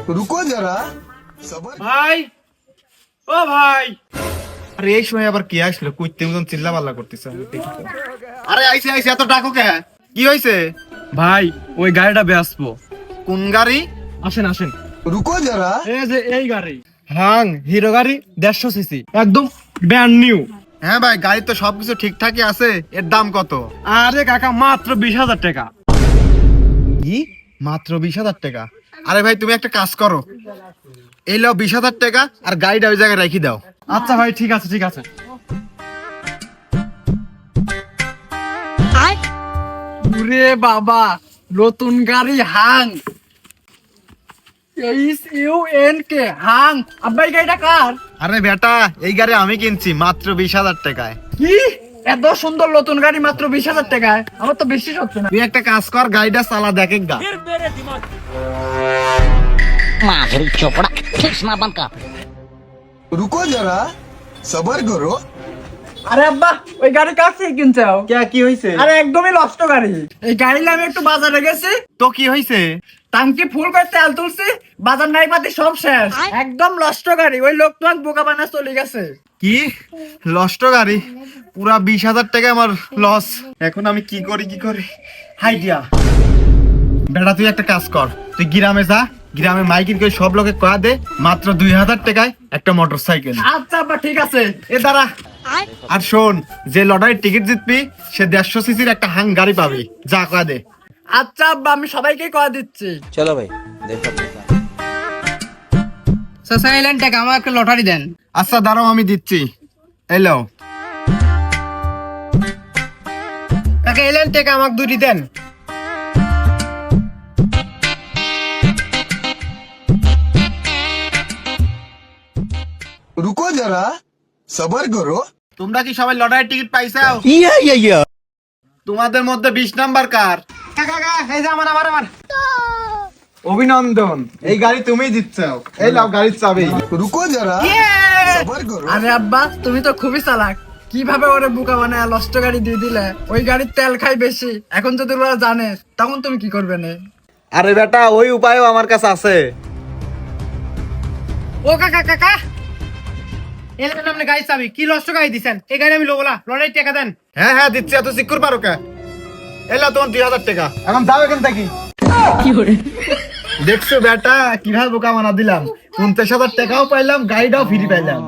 रुको जरा सबर। ভাই ও ভাই, আরে এই সময় আবার কি আসলো? কুইতে মতন চিল্লা পাল্লা করতেছে। আরে আইছে আইছে, এত ডাকো কে? কি হইছে ভাই ওই গাড়িটা বেচবো। কোন গাড়ি? আসেন আসেন, रुको जरा এই যে এই গাড়ি হাং হিরো গাড়ি 150 সিসি একদম ব্র্যান্ড নিউ। হ্যাঁ ভাই, গাড়ি তো সবকিছু ঠিকঠাকই আছে। এর দাম কত? আরে কাকা মাত্র 20,000 টাকা। কি মাত্র 20,000 টাকা? আরে ভাই তুমি একটা কাজ করো, এই লাও 20,000 টাকা আর গাড়িটা ওই জায়গায় রেখে দাও। আচ্ছা ভাই ঠিক আছে ঠিক আছে। ওরে বাবা, নতুন গাড়ি হাং HUNK হাং। আব্বাই গাড়িটা কার? আরে বেটা, এই গাড়ি আমি কিনছি মাত্র 20,000 টাকায়। কি এত সুন্দর নতুন গাড়ি মাত্র 20,000 টাকায়? আমার তো বিশ্বাস হচ্ছে না। তুই একটা কাজ কর, গাড়িটা চালা দেখে গা। माधुरी चोपड़ा कृष्णा बन का रुको जरा सबर करो। আরে আব্বা, ওই গাড়ি কার থেকে কিনছো? কি হইছে? আরে একদমই নষ্ট গাড়ি। এই গাড়ি নিয়ে আমি একটু বাজারে গেছি, তো কি হইছে? টাঙ্কি ফুল করে তেল তুলছি, বাজার নাই পাতি সব শেষ, একদম নষ্ট গাড়ি। ওই লোক তোমাকে বোকা বানা চলে গেছে। কি নষ্ট গাড়ি? পুরা 20,000 টাকা আমার লস। এখন আমি কি করি? হাইডিয়া বেটা, তুই একটা কাজ কর, তুই গ্রামে যা, গ্রামে মাইকিং করে সব লোকে কয়া দে মাত্র 2,000 টাকায় একটা মোটর সাইকেল। আচ্ছা আব্বা ঠিক আছে। এ দাঁড়া, আর শোন, যে লটারির টিকিট জিতবি সে 150 সিসির একটা হাং গাড়ি পাবি। যা কয়া দে। আচ্ছা আব্বা, আমি সবাইকে কয়া দিচ্ছি। चलो भाई देखो সাইলেন্ট টাকা আমার একটা লটারি দেন। আচ্ছা দাঁড়াও, আমি দিচ্ছি। এলো টাকা এলেন টাকা আমাকে দুটি দেন। रुको जरा सबर करो। তোমরা কি সবাই লটারির টিকিট পাইছাও? তোমাদের মধ্যে 20 নাম্বার কার? এই যে আমার আমার আমার অভিনন্দন, এই গাড়ি তুমিই দিচ্ছ। এই লাও গাড়ির চাবি। रुको जरा सबर करो। আরে আব্বা, তুমি তো খুবই চালাক। কিভাবে ওরে বোকা বানায় নষ্ট গাড়ি দিয়ে দিলে? ওই গাড়ির তেল খাই বেশি। এখন যদি ওরা জানে তখন তুমি কি করবে না? আরে বেটা, ওই উপায়ও আমার কাছে আছে। ও কাকা কাকা এলেন আপনি গাড়ি চাবি। কি নষ্ট গাড়ি দিছেন? এই গাড়ি আমি লোবো না, লটারি টাকা দেন। হ্যাঁ হ্যাঁ দিচ্ছি, এত সিকিউর পারো কে? এলা তোমার 2,000 টাকা। এখন যাও এখান থেকে। দেখছো বেটা কিভাবে বোকা বানা দিলাম? 50,000 টাকাও পাইলাম, গাড়িটাও ফ্রি পাইলাম।